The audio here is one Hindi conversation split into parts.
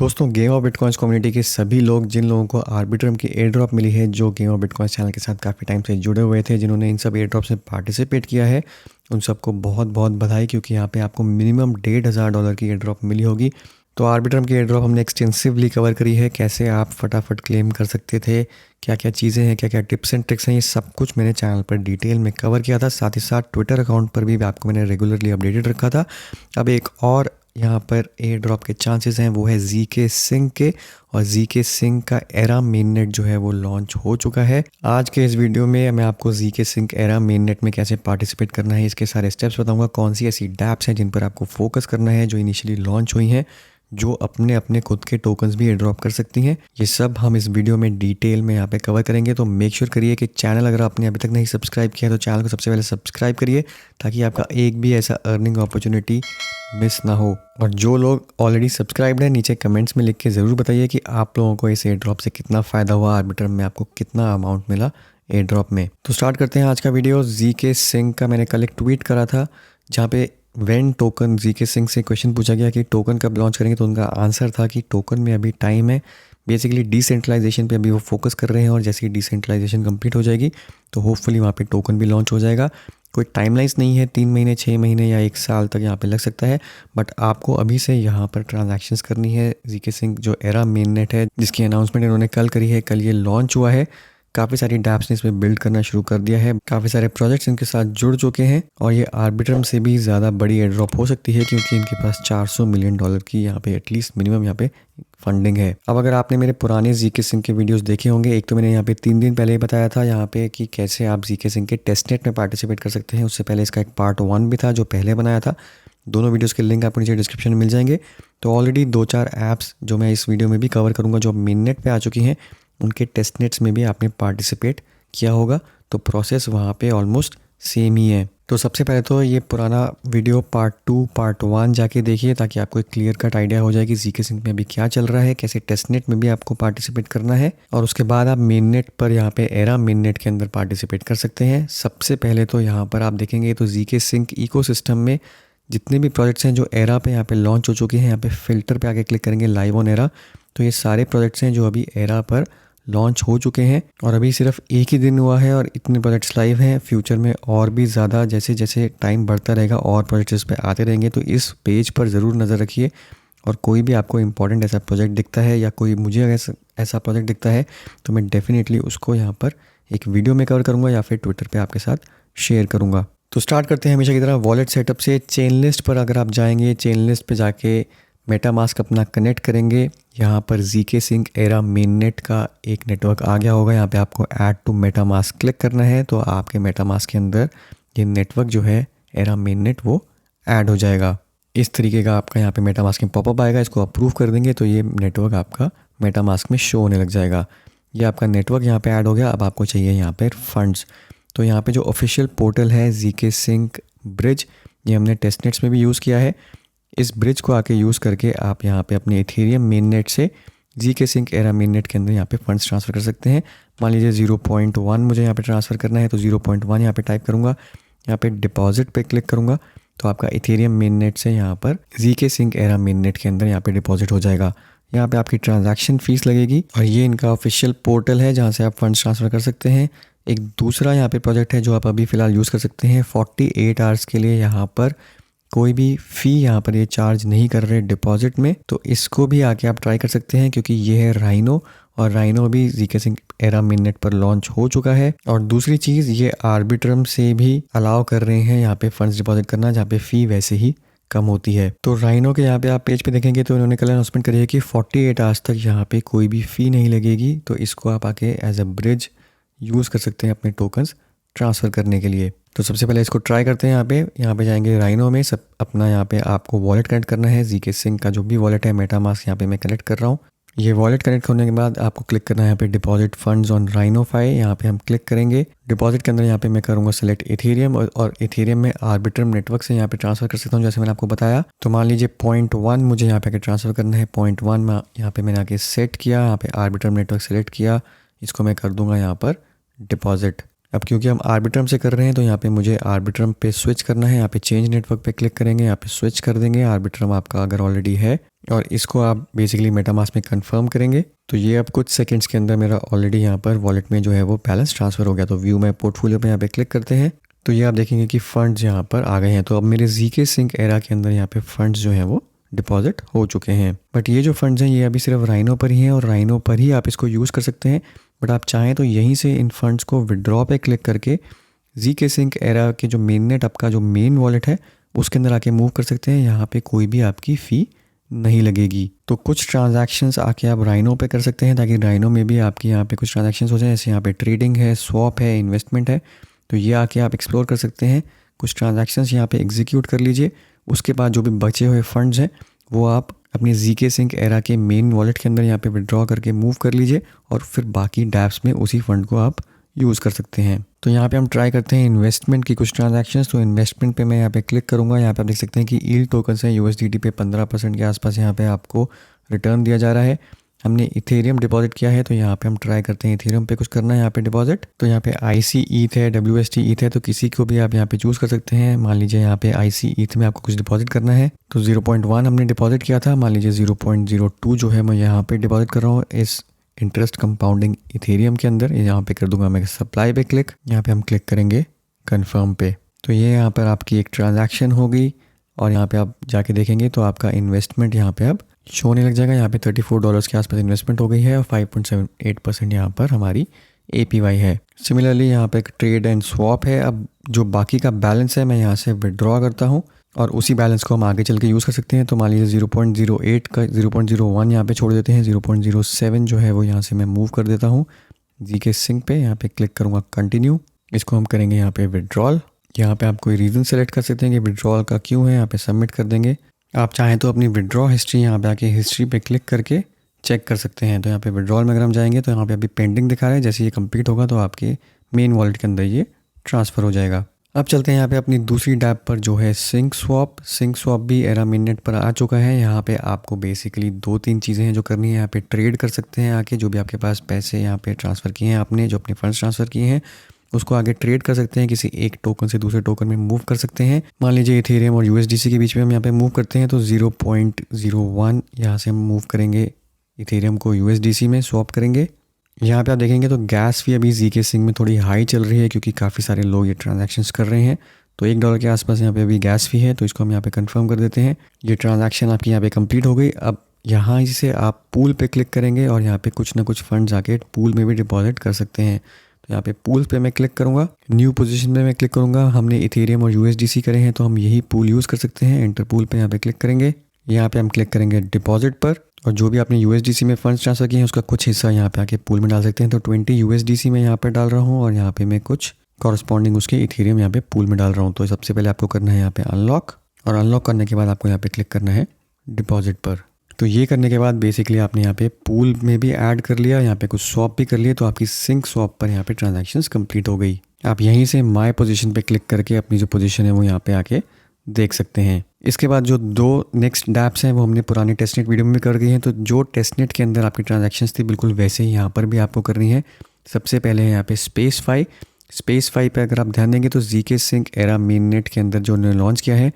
दोस्तों गेम ऑफ बिटकॉइंस कम्युनिटी के सभी लोग जिन लोगों को आर्बिट्रम की एयर ड्रॉप मिली है, जो गेम ऑफ बिटकॉइंस चैनल के साथ काफ़ी टाइम से जुड़े हुए थे, जिन्होंने इन सब एयर ड्रॉप्स में पार्टिसिपेट किया है, उन सबको बहुत बहुत बधाई। क्योंकि यहाँ पे आपको मिनिमम $1,500 की एयर ड्रॉप मिली होगी। तो आर्बिट्रम की एयर ड्रॉप हमने एक्सटेंसिवली कवर करी है, कैसे आप फटाफट क्लेम कर सकते थे, क्या क्या चीज़ें हैं, क्या क्या टिप्स एंड ट्रिक्स हैं, ये सब कुछ मैंने चैनल पर डिटेल में कवर किया था। साथ ही साथ ट्विटर अकाउंट पर भी आपको मैंने रेगुलरली अपडेटेड रखा था। अब एक और यहाँ पर एयर ड्रॉप के चांसेस हैं, वो है ZK Sync के, और ZK Sync का एरा मेननेट जो है वो लॉन्च हो चुका है। आज के इस वीडियो में मैं आपको ZK Sync एरा मेननेट में कैसे पार्टिसिपेट करना है, इसके सारे स्टेप्स बताऊंगा। कौन सी ऐसी डैप्स हैं जिन पर आपको फोकस करना है, जो इनिशियली लॉन्च हुई हैं, जो अपने अपने खुद के टोकन्स भी एयर ड्रॉप कर सकती हैं। ये सब हम इस वीडियो में डिटेल में यहाँ पे कवर करेंगे। तो मेक श्योर करिए कि चैनल अगर आपने अभी तक नहीं सब्सक्राइब किया है तो चैनल को सबसे पहले सब्सक्राइब करिए, ताकि आपका एक भी ऐसा अर्निंग अपॉर्चुनिटी मिस ना हो। और जो लोग ऑलरेडी सब्सक्राइब्ड हैं, नीचे कमेंट्स में लिख के ज़रूर बताइए कि आप लोगों को इस एयर ड्रॉप से कितना फ़ायदा हुआ, आर्बिट्रम में आपको कितना अमाउंट मिला एयर ड्रॉप में। तो स्टार्ट करते हैं आज का वीडियो। ZK Sync का मैंने कल एक ट्वीट करा था, जहाँ पे व्हेन टोकन ZK Sync से क्वेश्चन पूछा गया कि टोकन कब लॉन्च करेंगे, तो उनका आंसर था कि टोकन में अभी टाइम है। बेसिकली डिसेंट्रलाइजेशन पे अभी वो फोकस कर रहे हैं, और जैसे ही डिसेंट्रलाइजेशन कंप्लीट हो जाएगी तो होपफुली वहाँ पे टोकन भी लॉन्च हो जाएगा। कोई टाइमलाइंस नहीं है, 3 महीने, 6 महीने या 1 साल तक यहाँ पे लग सकता है, बट आपको अभी से यहाँ पर ट्रांजैक्शंस करनी है। ZK Sync जो एरा मेननेट है, जिसकी अनाउंसमेंट इन्होंने कल करी है, कल ये लॉन्च हुआ है। काफ़ी सारी डैप्स ने इसमें बिल्ड करना शुरू कर दिया है, काफ़ी सारे प्रोजेक्ट्स इनके साथ जुड़ चुके हैं, और ये आर्बिट्रम से भी ज़्यादा बड़ी एयर ड्रॉप हो सकती है, क्योंकि इनके पास $400 मिलियन की यहाँ पे एटलीस्ट मिनिमम यहाँ पे फंडिंग है। अब अगर आपने मेरे पुराने ZK Sync के वीडियोस देखे होंगे, एक तो मैंने यहाँ पे 3 दिन पहले ही बताया था यहाँ पे कि कैसे आप ZK Sync के टेस्टनेट में पार्टिसिपेट कर सकते हैं। उससे पहले इसका एक पार्ट 1 भी था जो पहले बनाया था। दोनों वीडियोस के लिंक आपको नीचे डिस्क्रिप्शन में मिल जाएंगे। तो ऑलरेडी 2-4 ऐप्स जो मैं इस वीडियो में भी कवर करूँगा, जो मेननेट पे आ चुकी हैं, उनके टेस्टनेट्स में भी आपने पार्टिसिपेट किया होगा। तो प्रोसेस वहाँ पे ऑलमोस्ट सेम ही है। तो सबसे पहले तो ये पुराना वीडियो पार्ट 2 पार्ट 1 जाके देखिए, ताकि आपको एक क्लियर कट आइडिया हो जाए कि ZK Sync में अभी क्या चल रहा है, कैसे टेस्टनेट में भी आपको पार्टिसिपेट करना है, और उसके बाद आप मेननेट पर यहाँ पे एरा मेननेट के अंदर पार्टिसिपेट कर सकते हैं। सबसे पहले तो यहाँ पर आप देखेंगे तो ZK Sync इकोसिस्टम में जितने भी प्रोजेक्ट्स हैं जो एरा पे यहाँ पे लॉन्च हो चुके हैं, यहाँ पे फिल्टर पे आके क्लिक करेंगे लाइव ऑन एरा, तो ये सारे प्रोजेक्ट्स हैं जो अभी एरा पर लॉन्च हो चुके हैं। और अभी सिर्फ एक ही दिन हुआ है और इतने प्रोजेक्ट्स लाइव हैं। फ्यूचर में और भी ज़्यादा जैसे जैसे टाइम बढ़ता रहेगा और प्रोजेक्ट्स इस पे आते रहेंगे, तो इस पेज पर ज़रूर नज़र रखिए। और कोई भी आपको इंपॉर्टेंट ऐसा प्रोजेक्ट दिखता है, या कोई मुझे ऐसा प्रोजेक्ट दिखता है, तो मैं डेफिनेटली उसको यहाँ पर एक वीडियो में कवर करूँगा, या फिर ट्विटर पर आपके साथ शेयर करूँगा। तो स्टार्ट करते हैं हमेशा की तरह वॉलेट सेटअप से। चेन लिस्ट पर अगर आप जाएंगे, चेन लिस्ट पे जाके मेटामास्क अपना कनेक्ट करेंगे। यहाँ पर ZK Sync एरा मेननेट का एक नेटवर्क आ गया होगा, यहाँ पे आपको ऐड टू मेटामास्क क्लिक करना है, तो आपके मेटामास्क के अंदर ये नेटवर्क जो है एरा मेननेट वो ऐड हो जाएगा। इस तरीके का आपका यहाँ पे मेटामास्क में पॉपअप आएगा, इसको अप्रूव कर देंगे तो ये नेटवर्क आपका मेटामास्क में शो होने लग जाएगा। ये आपका नेटवर्क यहाँ पे ऐड हो गया। अब आपको चाहिए यहाँ पे फंड्स। तो यहाँ पे जो ऑफिशियल पोर्टल है ZK Sync ब्रिज, ये हमने टेस्टनेट्स में भी यूज़ किया है। इस ब्रिज को आके यूज़ करके आप यहाँ पे अपने इथेरियम मेननेट से ZK Sync एरा मेननेट के अंदर यहाँ पे फंड्स ट्रांसफ़र कर सकते हैं। मान लीजिए 0.1 मुझे यहाँ पे ट्रांसफ़र करना है, तो 0.1 यहाँ पे टाइप करूँगा, यहाँ पे डिपॉजिट पे क्लिक करूँगा, तो आपका इथेरियम मेननेट से यहाँ पर ZK Sync एरा मेननेट के अंदर यहाँ पे डिपॉजिट हो जाएगा। यहाँ पे आपकी ट्रांजैक्शन फ़ीस लगेगी, और ये इनका ऑफिशियल पोर्टल है जहाँ से आप फंड्स ट्रांसफ़र कर सकते हैं। एक दूसरा यहाँ पे प्रोजेक्ट है जो आप अभी फ़िलहाल यूज़ कर सकते हैं। 48 आवर्स के लिए यहाँ पर कोई भी फ़ी यहाँ पर ये चार्ज नहीं कर रहे डिपॉजिट में, तो इसको भी आके आप ट्राई कर सकते हैं, क्योंकि ये है राइनो, और राइनो भी ZK Sync एरा मेननेट पर लॉन्च हो चुका है। और दूसरी चीज़, ये आर्बिट्रम से भी अलाउ कर रहे हैं यहाँ पे फंड्स डिपॉजिट करना, जहाँ पे फ़ी वैसे ही कम होती है। तो राइनो के यहाँ पे आप पेज पे देखेंगे तो इन्होंने कल अनाउंसमेंट करी है कि 48 आवर्स तक यहाँ पे कोई भी फ़ी नहीं लगेगी, तो इसको आप आके एज अ ब्रिज यूज़ कर सकते हैं अपने टोकन्स ट्रांसफ़र करने के लिए। तो सबसे पहले इसको ट्राई करते हैं। यहाँ पे जाएंगे राइनो में, सब अपना यहाँ पे आपको वॉलेट कनेक्ट करना है। ZK Sync का जो भी वॉलेट है, मेटामास्क यहाँ पे मैं कनेक्ट कर रहा हूँ। ये वॉलेट कनेक्ट होने के बाद आपको क्लिक करना है यहाँ पे डिपॉजिट फंड्स ऑन राइनोफाई, यहाँ पे हम क्लिक करेंगे। डिपॉजिट के अंदर यहाँ पे मैं करूँगा सेलेक्ट इथेरियम, और इथेरियम में आर्बिट्रम नेटवर्क से यहाँ पे ट्रांसफ़र कर सकता हूँ, जैसे मैंने आपको बताया। तो मान लीजिए 0.1 मुझे यहाँ पे आके ट्रांसफ़र करना है। 0.1 में यहाँ पे मैंने आके सेट किया, यहाँ पे आर्बिट्रम नेटवर्क सेलेक्ट किया, इसको मैं कर दूँगा यहाँ पर डिपॉजिट। अब क्योंकि हम आर्बिट्रम से कर रहे हैं, तो यहाँ पे मुझे आर्बिट्रम पे स्विच करना है। यहाँ पे चेंज नेटवर्क पे क्लिक करेंगे, यहाँ पे स्विच कर देंगे। आर्बिट्रम आपका अगर ऑलरेडी है और इसको आप बेसिकली मेटामास्क में कंफर्म करेंगे। तो ये अब कुछ सेकंड्स के अंदर मेरा ऑलरेडी यहाँ पर वॉलेट में जो है वो बैलेंस ट्रांसफ़र हो गया। तो व्यू में पोर्टफोलियो पे यहाँ पे क्लिक करते हैं तो ये आप देखेंगे कि फ़ंड्स यहाँ पर आ गए हैं। तो अब मेरे ZK Sync एरा के अंदर यहाँ पे फ़ंड्स जो हैं वो डिपॉजिट हो चुके हैं। बट ये जो फंड्स हैं ये अभी सिर्फ राइनो पर ही हैं और राइनो पर ही आप इसको यूज़ कर सकते हैं। बट आप चाहें तो यहीं से इन फंड्स को विड्रॉ पे क्लिक करके ZK Sync एरा के जो मेन नेट आपका जो मेन वॉलेट है उसके अंदर आके मूव कर सकते हैं। यहाँ पे कोई भी आपकी फ़ी नहीं लगेगी। तो कुछ ट्रांजैक्शंस आके आप राइनो पे कर सकते हैं ताकि राइनो में भी आपकी यहाँ पे कुछ ट्रांजैक्शंस हो जाए। जैसे यहाँ पे ट्रेडिंग है, स्वैप है, इन्वेस्टमेंट है, तो ये आके आप एक्सप्लोर कर सकते हैं। कुछ ट्रांजैक्शंस यहाँ पे एग्जीक्यूट कर लीजिए। उसके बाद जो भी बचे हुए फंड्स हैं वो आप अपने ZK Sync एरा के मेन वॉलेट के अंदर यहाँ पे विड्रॉ करके मूव कर लीजिए और फिर बाकी डैप्स में उसी फंड को आप यूज़ कर सकते हैं। तो यहाँ पे हम ट्राई करते हैं इन्वेस्टमेंट की कुछ ट्रांजैक्शंस। तो इन्वेस्टमेंट पे मैं यहाँ पे क्लिक करूँगा। यहाँ पे आप देख सकते हैं कि ईल्ड टोकन्स हैं USDT पे 15% के आसपास यहाँ पे आपको रिटर्न दिया जा रहा है। हमने इथेरियम डिपॉजिट किया है तो यहाँ पे हम ट्राई करते हैं इथेरियम पे कुछ करना है यहाँ पे डिपॉजिट। तो यहाँ पे IC ETH है, WST ETH है, तो किसी को भी आप यहाँ पे चूज़ कर सकते हैं। मान लीजिए यहाँ पे IC ETH में आपको कुछ डिपॉजिट करना है तो 0.1 हमने डिपॉजिट किया था। मान लीजिए 0.02 जो है मैं यहाँ पे डिपॉजिट कर रहा हूँ इस इंटरेस्ट कंपाउंडिंग इथेरियम के अंदर। यहाँ पे कर दूंगा मैं सप्लाई पे क्लिक। यहाँ पे हम क्लिक करेंगे कन्फर्म पे। तो ये यहाँ पर आपकी एक ट्रांजैक्शन होगी और यहाँ पे आप जाके देखेंगे तो आपका इन्वेस्टमेंट यहाँ पे अब शो होने लग जाएगा। यहाँ पे $34 के आसपास इन्वेस्टमेंट हो गई है और 5.78% यहाँ पर हमारी APY है। सिमिलरली यहाँ पे एक ट्रेड एंड स्वैप है। अब जो बाकी का बैलेंस है मैं यहाँ से विड्रॉ करता हूँ और उसी बैलेंस को हम आगे चल के यूज़ कर सकते हैं। तो मान लीजिए 0.08 का 0.01 यहाँ पे छोड़ देते हैं। 0.07 जो है वो यहाँ से मैं मूव कर देता हूँ ZK Sync पे। यहाँ पे क्लिक करूँगा कंटिन्यू। इसको हम करेंगे यहाँ पे विड्रॉल। यहाँ पे आप कोई रीज़न सेलेक्ट कर सकते हैं कि विड्रॉल का क्यों है। यहाँ पे सबमिट कर देंगे। आप चाहें तो अपनी विड्रॉ हिस्ट्री यहाँ पे आके हिस्ट्री पे क्लिक करके चेक कर सकते हैं। तो यहाँ पे विड्रॉल में अगर हम जाएंगे तो यहाँ पे अभी पेंडिंग दिखा रहा है। जैसे ये कंप्लीट होगा तो आपके मेन वॉलेट के अंदर ये ट्रांसफ़र हो जाएगा। अब चलते हैं यहाँ पे अपनी दूसरी डैप पर जो है सिंक स्वैप भी एरा मिनट पर आ चुका है। यहाँ पे आपको बेसिकली 2-3 चीज़ें हैं जो करनी है। यहाँ पे ट्रेड कर सकते हैं आके, जो भी आपके पास पैसे यहाँ पे ट्रांसफ़र किए हैं आपने, जो अपने फंड्स ट्रांसफ़र किए हैं उसको आगे ट्रेड कर सकते हैं। किसी एक टोकन से दूसरे टोकन में मूव कर सकते हैं। मान लीजिए इथेरियम और USDC के बीच में हम यहाँ पे मूव करते हैं तो 0.01 यहाँ से हम मूव करेंगे इथेरियम को USDC में स्वैप करेंगे। यहाँ पे आप देखेंगे तो गैस फी अभी ZK Sync में थोड़ी हाई चल रही है क्योंकि काफ़ी सारे लोग ये ट्रांजैक्शंस कर रहे हैं। तो $1 के आसपास यहाँ पे अभी गैस फी है, तो इसको हम यहाँ पे कंफर्म कर देते हैं। ये ट्रांजैक्शन आपकी यहाँ पे कंप्लीट हो गई। अब यहाँ से आप पूल पे क्लिक करेंगे और यहाँ पे कुछ ना कुछ फंड्स आके पूल में भी डिपॉजिट कर सकते हैं। तो यहाँ पे पूल पे मैं क्लिक करूँगा, न्यू पोजीशन पे मैं क्लिक करूँगा। हमने इथेरियम और USDC करे हैं तो हम यही पूल यूज़ कर सकते हैं। एंटर पूल पे यहाँ पे क्लिक करेंगे। यहाँ पे हम क्लिक करेंगे डिपॉजिट पर और जो भी आपने USDC में फंड्स ट्रांसफ़र किए हैं उसका कुछ हिस्सा यहाँ पे आके पूल में डाल सकते हैं। तो 20 USDC में यहाँ पे डाल रहा हूँ और यहाँ पे मैं कुछ कॉरस्पॉन्डिंग उसके इथेरियम यहाँ पे पूल में डाल रहा हूँ। तो सबसे पहले आपको करना है यहाँ पे अनलॉक, और अनलॉक करने के बाद आपको यहाँ पे क्लिक करना है डिपॉजिट पर। तो ये करने के बाद बेसिकली आपने यहाँ पे पूल में भी ऐड कर लिया, यहाँ पे कुछ स्वैप भी कर लिए, तो आपकी सिंक स्वैप पर यहाँ पे ट्रांजैक्शंस कंप्लीट हो गई। आप यहीं से माय पोजीशन पे क्लिक करके अपनी जो पोजीशन है वो यहाँ पे आके देख सकते हैं। इसके बाद जो 2 नेक्स्ट डैप्स हैं वो हमने पुरानी टेस्टनेट वीडियो में भी कर दी हैं। तो जो टेस्टनेट के अंदर आपकी ट्रांजैक्शंस थी बिल्कुल वैसे ही यहाँ पर भी आपको करनी है। सबसे पहले है यहाँ पे स्पेसफाई पे अगर आप ध्यान देंगे तो ZK Sync era main net के अंदर जो उन्होंने लॉन्च किया है,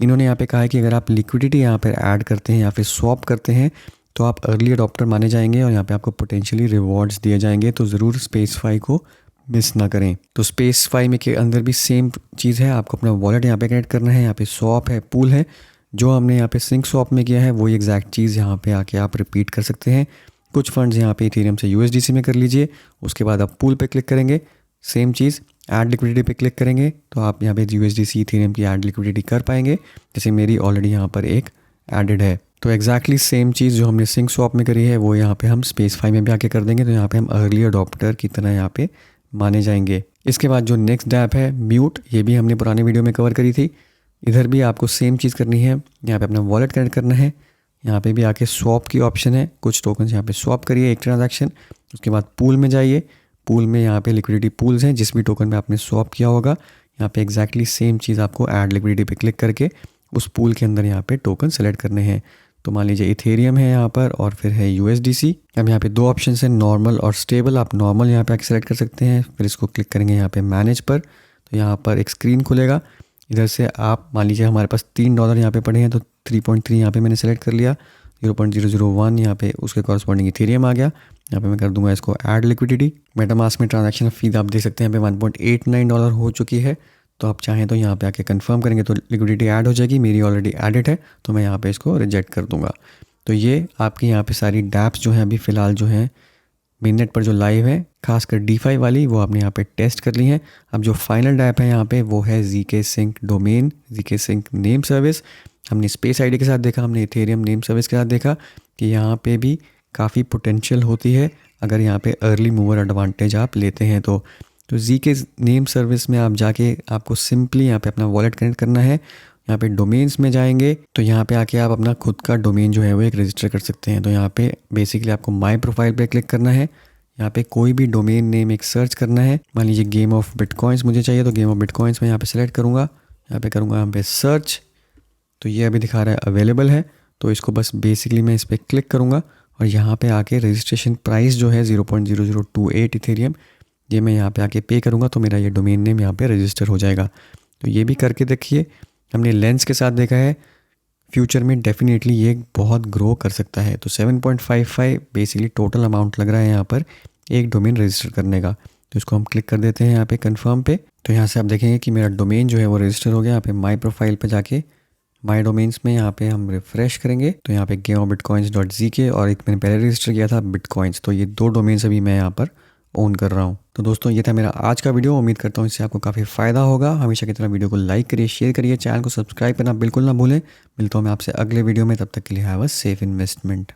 इन्होंने यहाँ पे कहा है कि अगर आप लिक्विडिटी यहाँ पर ऐड करते हैं या फिर स्वैप करते हैं तो आप अर्ली अडॉप्टर माने जाएंगे और यहाँ पे आपको पोटेंशियली रिवॉर्ड्स दिए जाएंगे। तो ज़रूर स्पेसफाई को मिस ना करें। तो स्पेसफाई में के अंदर भी सेम चीज़ है, आपको अपना वॉलेट यहाँ पे कनेक्ट करना है। यहाँ पे स्वैप है, पूल है, जो हमने यहाँ पे सिंक स्वैप में किया है वही एग्जैक्ट चीज़ यहाँ पे आके आप रिपीट कर सकते हैं। कुछ फंड्स यहाँ पे इथेरियम से USDC में कर लीजिए, उसके बाद आप पूल पे क्लिक करेंगे, सेम चीज़ ऐड लिक्विडिटी पे क्लिक करेंगे तो आप यहाँ पे USDC इथेरियम की ऐड लिक्विडिटी कर पाएंगे। जैसे मेरी ऑलरेडी यहाँ पर एक एडेड है। तो एग्जैक्टली सेम चीज़ जो हमने सिंक स्वैप में करी है वो यहाँ पे हम स्पेसफाई में भी आके कर देंगे। तो यहाँ पे हम अर्ली अडॉप्टर की तरह यहाँ पे माने जाएंगे। इसके बाद जो नेक्स्ट डैप है म्यूट, ये भी हमने पुराने वीडियो में कवर करी थी। इधर भी आपको सेम चीज़ करनी है, यहाँ पे अपना वॉलेट कनेक्ट करना है। यहाँ पे भी आके स्वैप की ऑप्शन है, कुछ टोकन्स यहाँ पे स्वैप करिए एक ट्रांजैक्शन। उसके बाद पूल में जाइए, पूल में यहाँ पे लिक्विडिटी पूल्स हैं, जिस भी टोकन में आपने स्वैप किया होगा यहाँ पे एग्जैक्टली सेम चीज़ आपको ऐड लिक्विडिटी पे क्लिक करके उस पूल के अंदर यहाँ पे टोकन सेलेक्ट करने हैं। तो मान लीजिए इथेरियम है यहाँ पर और फिर है USDC। अब यहाँ पे 2 ऑप्शन हैं, नॉर्मल और स्टेबल। आप नॉर्मल यहाँ पे आके सेलेक्ट कर सकते हैं, फिर इसको क्लिक करेंगे यहाँ पे मैनेज पर। तो यहाँ पर एक स्क्रीन खुलेगा, इधर से आप मान लीजिए हमारे पास $3 यहाँ पे पड़े हैं तो 3.3 यहाँ पे मैंने सेलेक्ट कर लिया। 0.001 यहाँ पे उसके कॉरस्पॉन्डिंग इथेरियम आ गया। यहाँ पे मैं कर दूंगा इसको ऐड लिक्विडिटी। मेटामास्क में ट्रांजैक्शन फीस आप देख सकते हैं यहाँ पे $1.89 हो चुकी है। तो आप चाहें तो यहाँ पे आके कंफर्म करेंगे तो लिक्विडिटी ऐड हो जाएगी। मेरी ऑलरेडी एडिड है तो मैं यहाँ पे इसको रिजेक्ट कर दूंगा। तो ये आपकी यहाँ पे सारी डैप्स जो हैं अभी फ़िलहाल जो हैं मेननेट पर जो लाइव है, खासकर DeFi वाली, वो आपने यहाँ पे टेस्ट कर ली है। अब जो फाइनल डैप है यहाँ पे वो है ZK Sync domain, ZK Sync name service. हमने स्पेस आईडी के साथ देखा, हमने इथेरियम नेम सर्विस के साथ देखा कि यहाँ पे भी काफ़ी पोटेंशियल होती है अगर यहाँ पे अर्ली मूवर एडवांटेज आप लेते हैं तो ZK नेम सर्विस में आप जाके आपको सिंपली यहाँ पे अपना वॉलेट कनेक्ट करना है। यहाँ पे डोमेन्स में जाएंगे तो यहाँ पे आके आप अपना खुद का डोमेन जो है वो एक रजिस्टर कर सकते हैं। तो यहाँ पे बेसिकली आपको माई प्रोफाइल पे क्लिक करना है। यहाँ पे कोई भी डोमेन नेम एक सर्च करना है। मान लीजिए गेम ऑफ बिटकॉइंस मुझे चाहिए तो गेम ऑफ बिटकॉइंस में यहाँ पे सेलेक्ट करूँगा। यहाँ पे करूँगा यहाँ पे सर्च, तो ये अभी दिखा रहा है अवेलेबल है। तो इसको बस बेसिकली मैं इस पर क्लिक करूँगा और यहाँ पे आके रजिस्ट्रेशन प्राइस जो है 0.0028 इथेरियम, ये मैं यहाँ पे आके पे करूँगा तो मेरा ये डोमेन नेम यहाँ पे रजिस्टर हो जाएगा। तो ये भी करके देखिए। हमने लेंस के साथ देखा है, फ्यूचर में डेफिनेटली ये बहुत ग्रो कर सकता है। तो 7.55 बेसिकली टोटल अमाउंट लग रहा है यहाँ पर एक डोमेन रजिस्टर करने का। तो इसको हम क्लिक कर देते हैं यहाँ पे कंफर्म पे। तो यहाँ से आप देखेंगे कि मेरा डोमेन जो है वो रजिस्टर हो गया। यहाँ पे माई प्रोफाइल पे जाके माई डोमेन्स में यहाँ पे हम रिफ्रेश करेंगे तो यहाँ पे gameofbitcoins.zk और एक मैंने पहले रजिस्टर किया था बिटकॉइंस। तो ये 2 डोमेन्स अभी मैं यहाँ पर ओन कर रहा हूँ। तो दोस्तों ये था मेरा आज का वीडियो। उम्मीद करता हूँ इससे आपको काफ़ी फ़ायदा होगा। हमेशा की तरह वीडियो को लाइक करिए, शेयर करिए, चैनल को सब्सक्राइब करना बिल्कुल ना भूलें। मिलता हूँ मैं आपसे अगले वीडियो में, तब तक के लिए हैव अ सेफ इन्वेस्टमेंट।